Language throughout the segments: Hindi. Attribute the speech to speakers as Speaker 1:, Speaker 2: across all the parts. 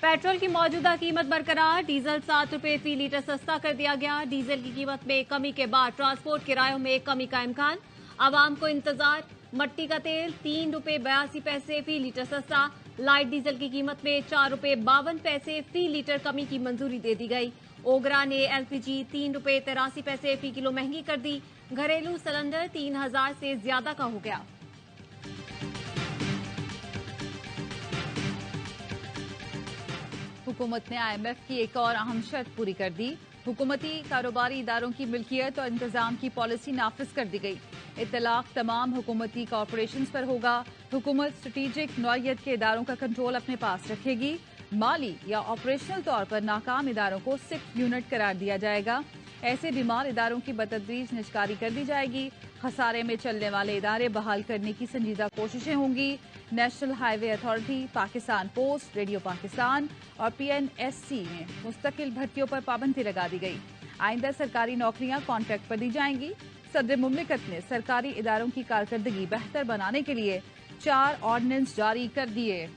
Speaker 1: पेट्रोल की मौजूदा कीमत बरकरार, डीजल 7 रुपए फी लीटर सस्ता कर दिया गया। डीजल की कीमत में कमी के बाद ट्रांसपोर्ट किरायों में कमी का इम्कान, आवाम को इंतजार। मट्टी का तेल 3 रुपए 82 पैसे फी लीटर सस्ता, लाइट डीजल की कीमत में 4 रुपए 52 पैसे फी लीटर कमी की मंजूरी दे दी गई। ओगरा ने एलपीजी 3 रुपए 83 पैसे फी किलो महंगी कर दी। घरेलू सिलेंडर 3000 से ज्यादा का हो गया।
Speaker 2: हुकूमत ने IMF की एक और अहम शर्त पूरी कर दी। हुकूमती कारोबारी इदारों की मिल्कियत और इंतजाम की पॉलिसी नाफिज कर दी गई। इत्तलाक तमाम हुकूमती कॉरपोरेशंस पर होगा। हुकूमत स्ट्रेटेजिक नौइयत के इदारों का कंट्रोल अपने पास रखेगी। माली या ऑपरेशनल तौर पर नाकाम इदारों को सिक यूनिट करार दिया जाएगा। ऐसे बीमार इदारों की बतदरीज निजकारी कर दी जाएगी। खसारे में चलने वाले इदारे बहाल करने की संजीदा कोशिशें होंगी। National highway authority, Pakistan post, radio Pakistan और PNSC में मुस्तकिल भर्तियों पर पाबंदी लगा दी गई। आइंदा सरकारी नौकरियां कॉन्ट्रैक्ट पर दी जाएंगी। सदर मुमलिकत ने सरकारी इदारों की कारकर्दगी बेहतर बनाने के लिए 4 ऑर्डिनेंस जारी कर दिए।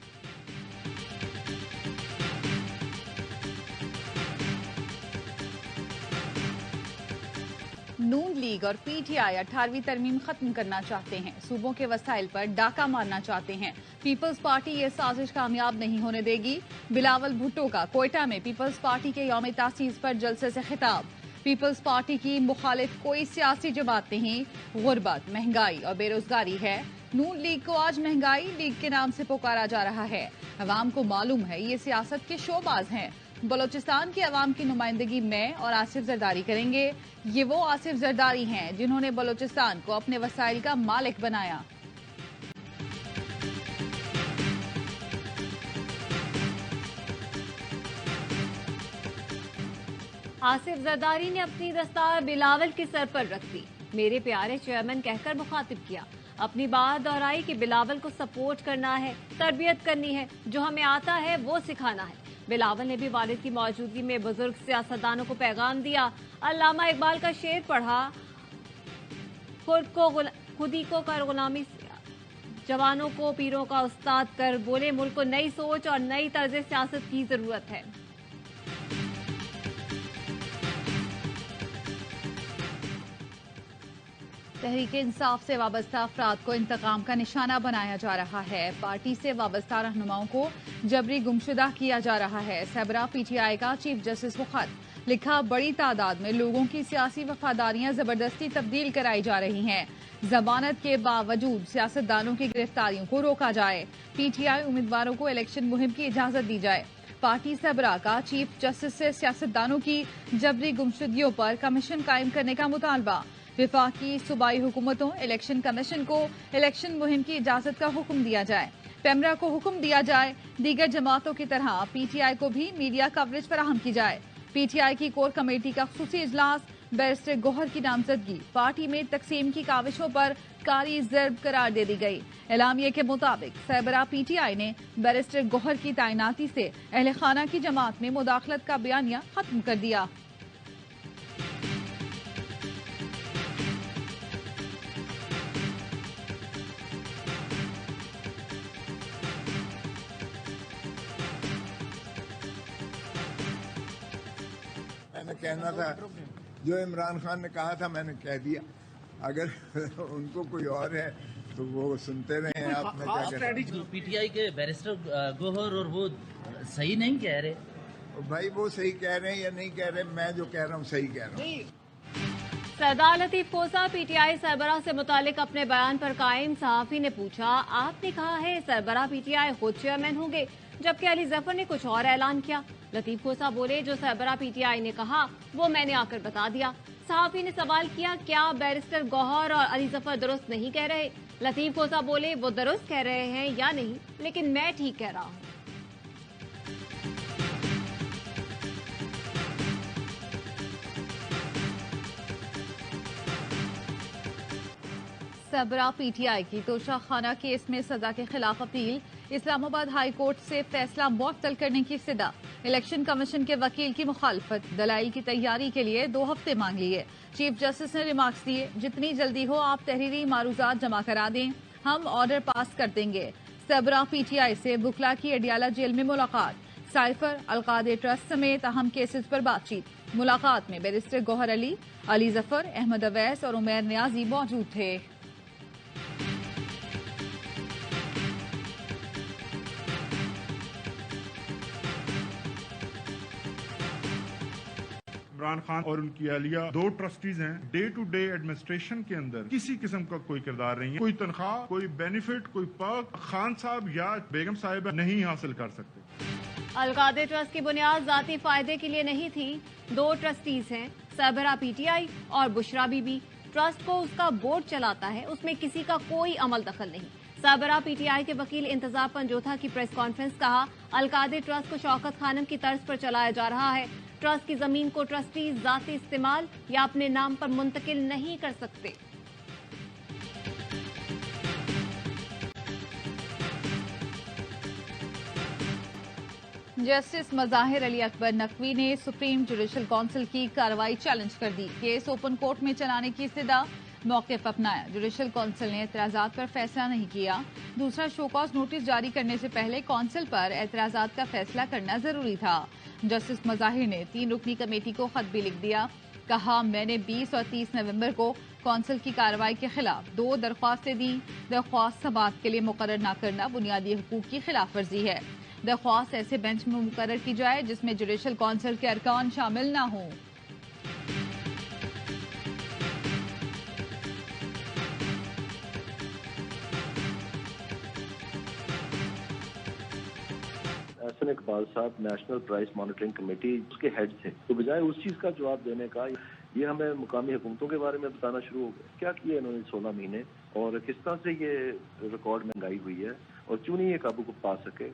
Speaker 2: नून लीग और PTI 18वीं तरमीम खत्म करना चाहते हैं। सूबों के वसाइल पर डाका मारना चाहते हैं। पीपल्स पार्टी ये साजिश कामयाब नहीं होने देगी। बिलावल भुट्टो का कोयटा में पीपल्स पार्टी के यौम तासीस पर जलसे से खिताब। पीपल्स पार्टी की मुखालिफ कोई सियासी जमात नहीं, गुर्बत, महंगाई और बेरोजगारी है। नून लीग को आज महंगाई लीग के नाम से पुकारा जा रहा है। अवाम को मालूम है ये सियासत के शोबाज हैं। बलोचिस्तान की अवाम की नुमाइंदगी मैं और आसिफ जरदारी करेंगे। ये वो आसिफ जरदारी हैं जिन्होंने बलोचिस्तान को अपने वसाइल का मालिक बनाया।
Speaker 1: आसिफ जरदारी ने अपनी दस्तार बिलावल के सर पर रख दी। मेरे प्यारे चेयरमैन कहकर मुखातिब किया। अपनी बात दोहराई कि बिलावल को सपोर्ट करना है, तरबियत करनी है, जो हमें आता है वो सिखाना है। बिलावल ने भी वालिद की मौजूदगी में बुजुर्ग सियासतदानों को पैगाम दिया। अल्लामा इकबाल का शेर पढ़ा, खुदी को कर गुलामी, जवानों को पीरों का उस्ताद कर। बोले मुल्क को नई सोच और नई तर्ज सियासत की जरूरत है।
Speaker 2: तहरीक इंसाफ से वाबस्ता अफराद को इंतकाम का निशाना बनाया जा रहा है। पार्टी से वाबस्ता रहनुमाओं को जबरी गुमशुदा किया जा रहा है। सहबरा PTI का चीफ जस्टिस को खत लिखा, बड़ी तादाद में लोगों की सियासी वफादारियां जबरदस्ती तब्दील कराई जा रही हैं। जमानत के बावजूद सियासतदानों की गिरफ्तारियों को रोका जाए। PTI उम्मीदवारों को इलेक्शन मुहिम की इजाजत दी जाए। पार्टी सहबरा का चीफ जस्टिस से सियासतदानों की जबरी गुमशुदगियों पर कमीशन कायम करने का मुतालबा। विफाकी सूबाई हुकूमतों, इलेक्शन कमीशन को इलेक्शन मुहिम की इजाजत का हुक्म दिया जाए। पेमरा को हुक्म दिया जाए दीगर जमातों की तरह PTI को भी मीडिया कवरेज फराहम की जाए। PTI की कोर कमेटी का खुसूसी इजलास, बैरिस्टर गौहर की नामजदगी। पार्टी में तकसीम की काविशों पर कारी ज़र्ब करार दे दी गई। एलामिये के मुताबिक सहबरा PTI ने बैरिस्टर गौहर की तैनाती से अहले खाना की जमात में मुदाखलत का बयानिया खत्म कर दिया।
Speaker 3: मैंने कहना था जो इमरान खान ने कहा था मैंने कह दिया। अगर उनको कोई और है तो वो सुनते रहे। आप में क्या कहते हैं?
Speaker 4: PTI के बैरिस्टर गौहर और वो सही नहीं कह रहे।
Speaker 3: भाई वो सही कह रहे हैं या नहीं कह रहे, मैं जो कह रहा हूँ सही कह रहा हूँ।
Speaker 1: सरदार लतीफ कोसा PTI सरबराह से मुतालिक अपने बयान पर कायम। सहाफी ने पूछा, आपने कहा है सरबराह PTI खुद चेयरमैन होंगे, जबकि अली जफर ने कुछ और ऐलान किया। लतीफ कोसा बोले, जो सरबराह PTI ने कहा वो मैंने आकर बता दिया। सहाफी ने सवाल किया, क्या बैरिस्टर गौहर और अली जफर दुरुस्त नहीं कह रहे? लतीफ कोसा बोले, वो दुरुस्त कह रहे हैं या नहीं, लेकिन मैं ठीक कह रहा हूँ।
Speaker 2: सहबरा PTI की तोशा खाना केस में सजा के खिलाफ अपील। इस्लामाबाद हाई कोर्ट से फैसला मुअत्तल करने की इस्तदा। इलेक्शन कमीशन के वकील की मुखालफत। दलाइल की तैयारी के लिए 2 हफ्ते मांग लिए। चीफ जस्टिस ने रिमार्क्स दिए, जितनी जल्दी हो आप तहरीरी मारूजात जमा करा दें, हम ऑर्डर पास कर देंगे। सहबरा PTI से बुकला की अडियाला जेल में मुलाकात। साइफर अलकादे ट्रस्ट समेत अहम केसेस पर बातचीत। मुलाकात में बैरिस्टर गौहर अली जफर, अहमद अवैस और उमैर नियाजी मौजूद थे।
Speaker 5: इमरान खान और उनकी अहलिया 2 ट्रस्टीज हैं। डे टू डे एडमिनिस्ट्रेशन के अंदर किसी किस्म का कोई किरदार नहीं है। कोई तनख्वाह, कोई बेनिफिट, कोई पर्क खान साहब या बेगम साहिबा नहीं हासिल कर सकते।
Speaker 1: अलकादे ट्रस्ट की बुनियाद जाती फायदे के लिए नहीं थी। 2 ट्रस्टीज हैं, सबरा पीटीआई और बुशरा बीबी। ट्रस्ट को उसका बोर्ड चलाता है, उसमें किसी का कोई अमल दखल नहीं। सबरा पीटीआई के वकील इंतजार पंजोथा की प्रेस कॉन्फ्रेंस, कहा अलकादे ट्रस्ट को शौकत खानम की तर्ज पर चलाया जा रहा है। ट्रस्ट की जमीन को ट्रस्टी जाती इस्तेमाल या अपने नाम पर मुंतकिल नहीं कर सकते।
Speaker 2: जस्टिस मज़ाहिर अली अकबर नकवी ने सुप्रीम जुडिशल काउंसिल की कार्रवाई चैलेंज कर दी। केस ओपन कोर्ट में चलाने की इस्तदा, मौक़िफ़ अपनाया। जुडिशल काउंसिल ने एतराज़ात पर फैसला नहीं किया। दूसरा शोकॉज नोटिस जारी करने से पहले काउंसिल पर एतराज़ात का फैसला करना जरूरी था। जस्टिस मज़ाहिर ने 3 रुकनी कमेटी को खत भी लिख दिया। कहा, मैंने 20 और 30 नवंबर को काउंसिल की कार्रवाई के खिलाफ 2 दरख्वास्तें दी। दरख्वास्त समाअत के लिए मुकर्रर न करना बुनियादी हुकूक की खिलाफ वर्जी है। दरख्वास्त ऐसे बेंच में मुकर्रर की जाए जिसमें जुडिशल काउंसिल के अरकान शामिल न हों।
Speaker 6: एहसन इकबाल साहब नेशनल प्राइस मॉनिटरिंग कमेटी उसके हेड थे, तो बजाय उस चीज का जवाब देने का ये हमें मुकामी हुकूमतों के बारे में बताना शुरू हो गया। क्या किया इन्होंने 16 महीने और किस तरह से ये रिकॉर्ड महंगाई हुई है और क्यों नहीं ये काबू को पा सके।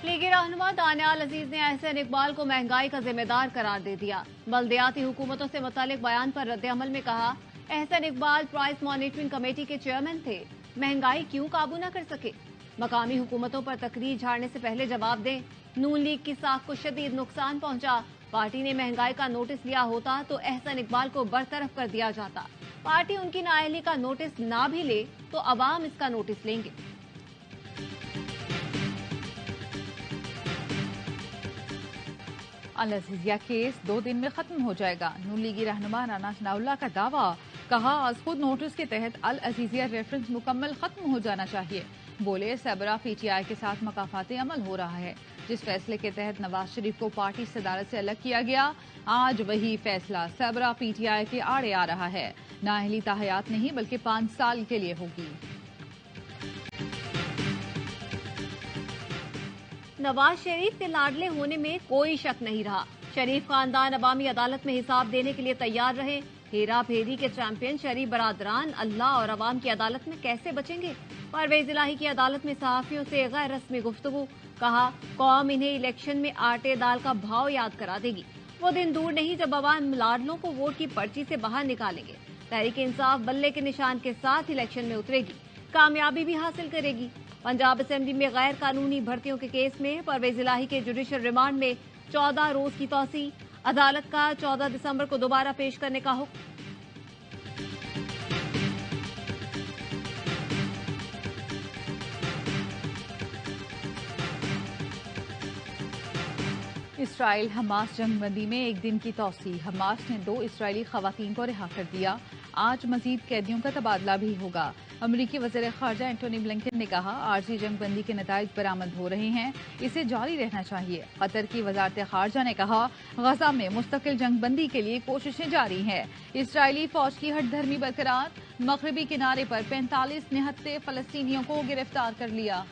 Speaker 1: लीगी रहनुमा दानियाल अजीज ने एहसन इकबाल को महंगाई का जिम्मेदार करार दे दिया। बल्दियाती हुकूमतों से मुतालिक बयान पर रद्द-ए-अमल में कहा, Ehsan Iqbal price monitoring committee के चेयरमैन थे, महंगाई क्यों काबू न कर सके। मकामी हुकूमतों पर तकरीर झाड़ने से पहले जवाब दें। नून लीग की साख को शदीद नुकसान पहुंचा। पार्टी ने महंगाई का नोटिस लिया होता तो एहसन इकबाल को बरतरफ कर दिया जाता। पार्टी उनकी नाअहली का नोटिस ना भी ले तो अवाम इसका नोटिस लेंगे।
Speaker 2: अल अजीजिया केस 2 दिन में खत्म हो जाएगा। नून लीगी रहनुमा राना सनाउल्लाह का दावा। कहा, आज खुद नोटिस के तहत अल अजीजिया रेफरेंस मुकम्मल खत्म हो जाना चाहिए। बोले, सबरा पीटीआई के साथ मकाफाती अमल हो रहा है। जिस फैसले के तहत नवाज शरीफ को पार्टी सदारत से अलग किया गया, आज वही फैसला सबरा पीटीआई के आड़े आ रहा है। नाअहली ताहयात नहीं बल्कि 5 साल के लिए होगी।
Speaker 1: नवाज शरीफ के लाडले होने में कोई शक नहीं रहा। शरीफ खानदान अवामी अदालत में हिसाब देने के लिए तैयार रहे। हेरा फेरी के चैंपियन शरीफ बरादरान अल्लाह और अवाम की अदालत में कैसे बचेंगे। परवेज इलाही की अदालत में सहाफियों से गैर रस्मी गुफ्तगू। कहा, कौम इन्हें इलेक्शन में आटे दाल का भाव याद करा देगी। वो दिन दूर नहीं जब अवाम लाडलों को वोट की पर्ची से बाहर निकालेंगे। तहरीक इंसाफ बल्ले के निशान के साथ इलेक्शन में उतरेगी, कामयाबी भी हासिल करेगी। पंजाब असेंबली में गैर कानूनी भर्तियों के केस में परवेज इलाही के जुडिशल रिमांड में 14 रोज की तौसी। अदालत का 14 दिसंबर को दोबारा पेश करने का हुक्म।
Speaker 2: इसराइल हमास जंगबंदी में 1 दिन की तौसी। हमास ने 2 इसराइली खवातीन को रिहा कर दिया। आज मजीद कैदियों का तबादला भी होगा। अमरीकी वज़ीर ख़ारजा एंटोनी ब्लिंकन ने कहा, आरजी जंगबंदी के नताइज बरामद हो रहे हैं, इसे जारी रहना चाहिए। कतर की वज़ारत ख़ारजा ने कहा, गजा में मुस्तकिल जंगबंदी के लिए कोशिशें जारी हैं। इसराइली फौज की हठधर्मी बरकरार। मगरबी किनारे पर 45 निहत्ते फ़लस्तीनियों को गिरफ्तार कर लिया।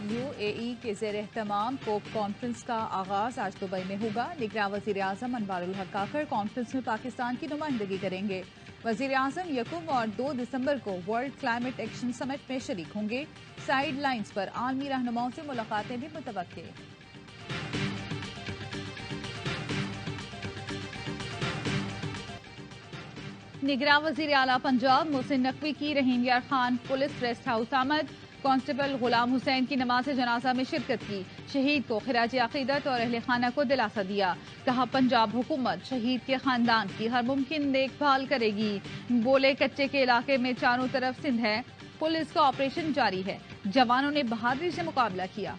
Speaker 2: यूएई के ज़ेर एहतमाम कोप कॉन्फ्रेंस का आगाज आज दुबई में होगा। निगरान वज़ीर आज़म अनवारुल हक आकर कॉन्फ्रेंस में पाकिस्तान की नुमाइंदगी करेंगे। वज़ीर आज़म 1 और 2 दिसंबर को वर्ल्ड क्लाइमेट एक्शन समिट में शरीक होंगे। साइड लाइन्स पर आलमी रहनुमाओं से मुलाकातें भी मुतवक्के। निगरान वज़ीर आला पंजाब मोहसिन नकवी की रहीम यार खान पुलिस रेस्ट हाउस आमद। कांस्टेबल गुलाम हुसैन की नमाज जनाजा में शिरकत की। शहीद को खिराज अकीदत और अहले खाना को दिलासा दिया। कहा, पंजाब हुकूमत शहीद के खानदान की हर मुमकिन देखभाल करेगी। बोले, कच्चे के इलाके में चारों तरफ सिंध है, पुलिस का ऑपरेशन जारी है। जवानों ने बहादुरी से मुकाबला किया।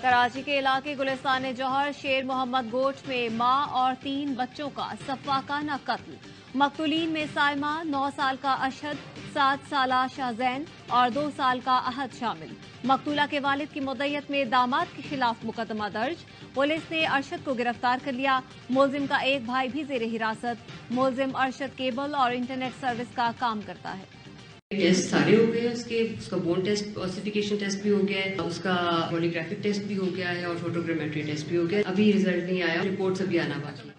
Speaker 1: कराची के इलाके गुलिस्तान जौहर शेर मोहम्मद गोठ में मां और 3 बच्चों का सफाकाना कत्ल। मकतूलीन में साइमा, 9 साल का अशहद, 7 साला शाहजैन और 2 साल का अहद शामिल। मकतूला के वालिद की मुद्दत में दामाद के खिलाफ मुकदमा दर्ज। पुलिस ने अरशद को गिरफ्तार कर लिया। मुलजिम का एक भाई भी जेर हिरासत। मुलजिम अरशद केबल और इंटरनेट सर्विस का काम करता है।
Speaker 7: टेस्ट सारे हो गए उसका बोन टेस्ट, ऑसिफिकेशन टेस्ट भी हो गया है, उसका पॉलीग्राफिक टेस्ट भी हो गया है और फोटोग्रामेट्री टेस्ट भी हो गया है। अभी रिजल्ट नहीं आया, रिपोर्ट्स अभी आना बाकी।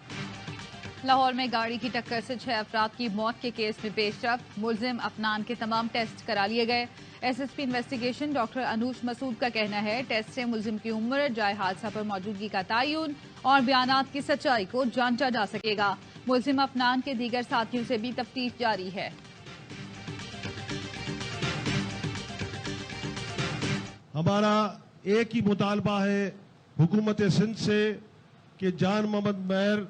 Speaker 2: लाहौर में गाड़ी की टक्कर से 6 अफराद की मौत के केस में पेशरफ। मुलजिम अफनान के तमाम टेस्ट करा लिए गए। SSP investigation doctor Anoosh Masood का कहना है टेस्ट से मुलजिम की उम्र, जाए हादसा पर मौजूदगी का तयन और बयानात की सच्चाई को जांचा जा सकेगा। मुलजिम अफनान के दीगर साथियों से भी तफ्तीश जारी है।
Speaker 8: हमारा एक ही मुतालबा है हुकूमत सिंध से कि जान मोहम्मद महर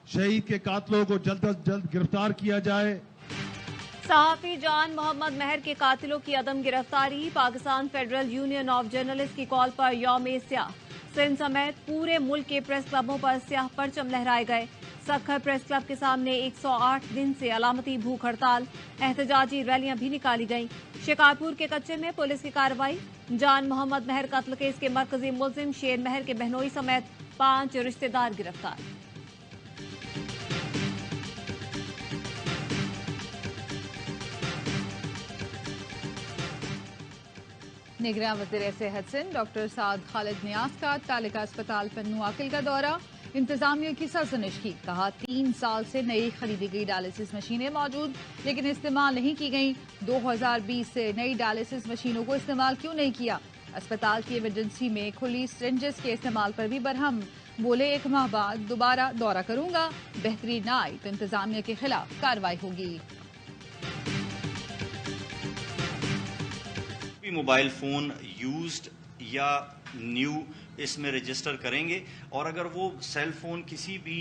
Speaker 8: शहीद के कातिलों को जल्द अज जल्द गिरफ्तार किया जाए।
Speaker 1: सहाफी जान मोहम्मद महर के कातिलों की अदम गिरफ्तारी। Pakistan federal union of journalist की कॉल पर यौम स्याह सिंध समेत पूरे मुल्क के प्रेस क्लबों पर स्याह परचम लहराए गए। सखर प्रेस क्लब के सामने 108 दिन से अलामती भूख हड़ताल, एहतजाजी रैलियां भी निकाली गईं। शिकारपुर के कच्चे में पुलिस की कार्रवाई। जान मोहम्मद महर कत्ल केस के मरकजी मुलजिम शेर महर के बहनोई समेत 5 रिश्तेदार गिरफ्तार।
Speaker 2: निगरान वज़ीर सेहत सिंध डॉक्टर साद खालिद नियाज का तालिका अस्पताल पर नुआकिल का दौरा। इंतजामिया की सरजनिश की, कहा 3 साल से नई खरीदी गई डायलिसिस मशीनें मौजूद लेकिन इस्तेमाल नहीं की गई। 2020 से नई डायलिसिस मशीनों को इस्तेमाल क्यों नहीं किया। अस्पताल की इमरजेंसी में खुली सिरिंजेस के इस्तेमाल पर भी बरहम। बोले 1 माह बाद दोबारा दौरा करूंगा, बेहतरी न आई तो इंतजामिया के खिलाफ कार्रवाई होगी।
Speaker 9: मोबाइल फोन यूज्ड या न्यू इसमें रजिस्टर करेंगे और अगर वो सेल फोन किसी भी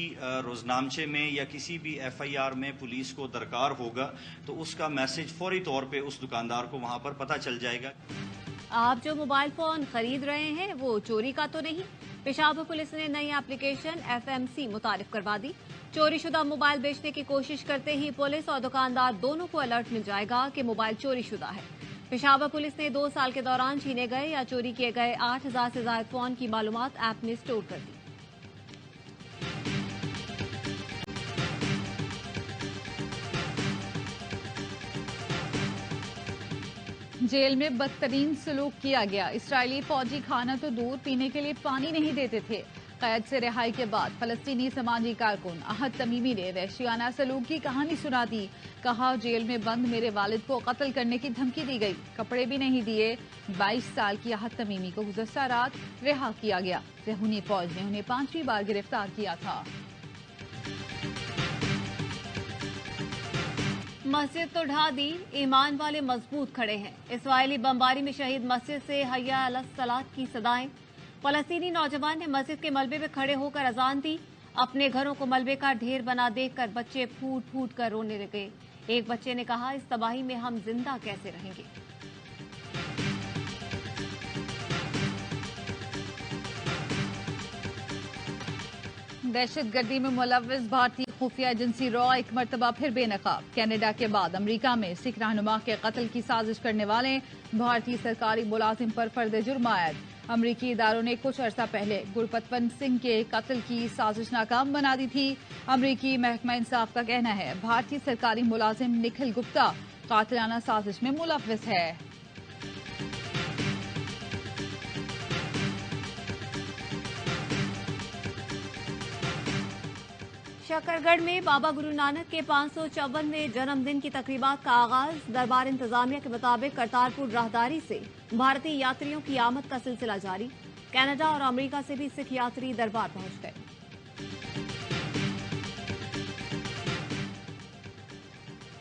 Speaker 9: रोजनामचे में या किसी भी एफआईआर में पुलिस को दरकार होगा तो उसका मैसेज फौरी तौर पे उस दुकानदार को वहां पर पता चल जाएगा।
Speaker 1: आप जो मोबाइल फोन खरीद रहे हैं वो चोरी का तो नहीं। पेशावर पुलिस ने नई एप्लीकेशन FMC मुतारिफ करवा दी। चोरीशुदा मोबाइल बेचने की कोशिश करते ही पुलिस और दुकानदार दोनों को अलर्ट मिल जाएगा कि मोबाइल चोरीशुदा है। पेशावर पुलिस ने 2 साल के दौरान छीने गए या चोरी किए गए 8000 से ज्यादा फोन की मालूमात ऐप में स्टोर कर दी।
Speaker 2: जेल में बदतरीन सलूक किया गया। इस्राएली फौजी खाना तो दूर, पीने के लिए पानी नहीं देते थे। कैद से रिहाई के बाद फलस्तीनी समाजी कारकुन अहद तमीमी ने वहशियाना सलूक की कहानी सुना दी। कहा जेल में बंद मेरे वालिद को कत्ल करने की धमकी दी गई, कपड़े भी नहीं दिए। 22 साल की अहद तमीमी को गुज़श्ता रात रिहा किया गया। ज़हूनी फौज ने उन्हें 5वीं बार गिरफ्तार किया था।
Speaker 1: मस्जिद तो ढा दी, ईमान वाले मजबूत खड़े हैं। इसराइली बमबारी में शहीद मस्जिद से हय्या अलस सलात की सदाएं। फलस्तीनी नौजवान ने मस्जिद के मलबे में खड़े होकर अजान दी। अपने घरों को मलबे का ढेर बना देखकर बच्चे फूट फूट कर रोने लगे। एक बच्चे ने कहा, इस तबाही में हम जिंदा कैसे रहेंगे।
Speaker 2: दहशतगर्दी में मुलव्विस भारतीय खुफिया एजेंसी रॉ एक मरतबा फिर बेनकाब। कनाडा के बाद अमरीका में सिख रहनुमा के कत्ल की साजिश करने वाले भारतीय सरकारी मुलाजिम पर फर्द जुर्म आयद। अमरीकी इदारों ने कुछ अर्सा पहले गुरपतवंत सिंह के कत्ल की साजिश नाकाम बना दी थी। अमरीकी महकमा इंसाफ का कहना है भारतीय सरकारी मुलाजिम निखिल गुप्ता कातिलाना साजिश में मुलव्विस है।
Speaker 1: शकरगढ़ में बाबा गुरु नानक के 554वें जन्मदिन की तकरीबात का आगाज। दरबार इंतजामिया के मुताबिक करतारपुर राहदारी से भारतीय यात्रियों की आमद का सिलसिला जारी। कनाडा और अमेरिका से भी सिख यात्री दरबार पहुंच गए।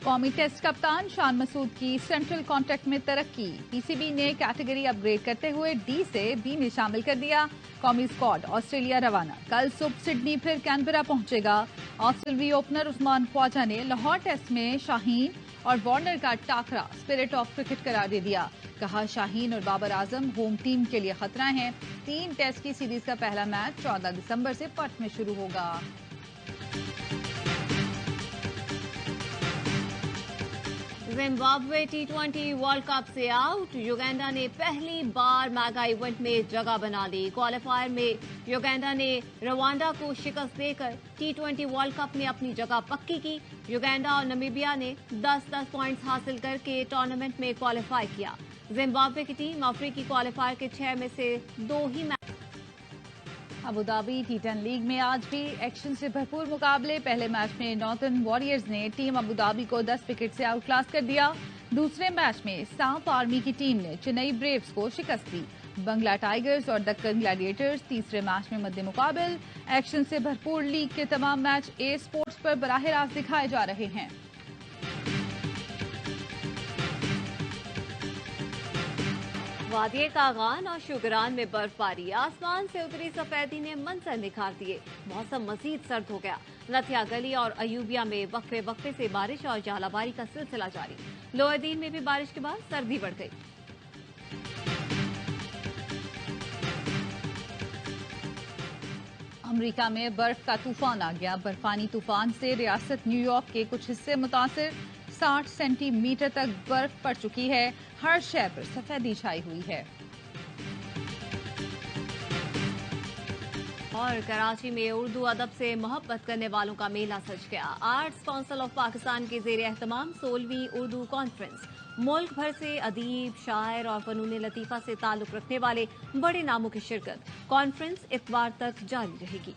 Speaker 2: कौमी टेस्ट कप्तान शान मसूद की सेंट्रल कॉन्ट्रैक्ट में तरक्की। पीसीबी ने कैटेगरी अपग्रेड करते हुए डी से बी में शामिल कर दिया। कौमी स्क्वाड ऑस्ट्रेलिया रवाना। कल सुबह सिडनी फिर कैनबरा पहुंचेगा। ऑस्ट्रेलियाई ओपनर उस्मान ख्वाजा ने लाहौर टेस्ट में शाहीन और वार्नर का टाकरा स्पिरिट ऑफ क्रिकेट करार दे दिया। कहा शाहीन और बाबर आजम होम टीम के लिए खतरा हैं। 3 टेस्ट की सीरीज का पहला मैच 14 दिसंबर से पर्थ में शुरू होगा।
Speaker 1: जिम्बाब्वे T20 वर्ल्ड कप से आउट। युगांडा ने पहली बार मेगा इवेंट में जगह बना ली। क्वालिफायर में युगांडा ने रवांडा को शिकस्त देकर T20 वर्ल्ड कप में अपनी जगह पक्की की। युगांडा और नामीबिया ने 10-10 पॉइंट्स हासिल करके टूर्नामेंट में क्वालिफाई किया। जिम्बाब्वे की टीम अफ्रीकी क्वालिफायर के 6 में से 2 ही मैच।
Speaker 2: अबुधाबी T10 लीग में आज भी एक्शन से भरपूर मुकाबले। पहले मैच में नॉर्थर्न वॉरियर्स ने टीम अबुधाबी को 10 विकेट से आउटक्लास कर दिया। दूसरे मैच में सांप आर्मी की टीम ने चेन्नई ब्रेव्स को शिकस्त दी। बंगला टाइगर्स और दक्कन ग्लैडिएटर्स तीसरे मैच में मध्य मुकाबल। एक्शन से भरपूर लीग के तमाम मैच ए स्पोर्ट्स पर बराह रास्त दिखाए जा रहे हैं।
Speaker 1: वादिये कागान और शुगरान में बर्फबारी। आसमान से उतरी सफेदी ने मंजर निखार दिए। मौसम मजीद सर्द हो गया। नथिया गली और अयूबिया में वक्फे वक्फे से बारिश और झालाबारी का सिलसिला जारी। लोअर दीन में भी बारिश के बाद सर्दी बढ़ गई।
Speaker 2: अमेरिका में बर्फ का तूफान आ गया। बर्फानी तूफान से रियासत न्यूयॉर्क के कुछ हिस्से मुतासिर। 60 सेंटीमीटर तक बर्फ पड़ चुकी है। हर शहर पर सफेदी छाई हुई है।
Speaker 1: और कराची में उर्दू अदब से मोहब्बत करने वालों का मेला सज गया। आर्ट्स काउंसिल ऑफ पाकिस्तान के जेर एहतमाम 16वीं उर्दू कॉन्फ्रेंस। मुल्क भर से अदीब, शायर और फनून लतीफा से ताल्लुक रखने वाले बड़े नामों की शिरकत। कॉन्फ्रेंस इतवार तक जारी रहेगी।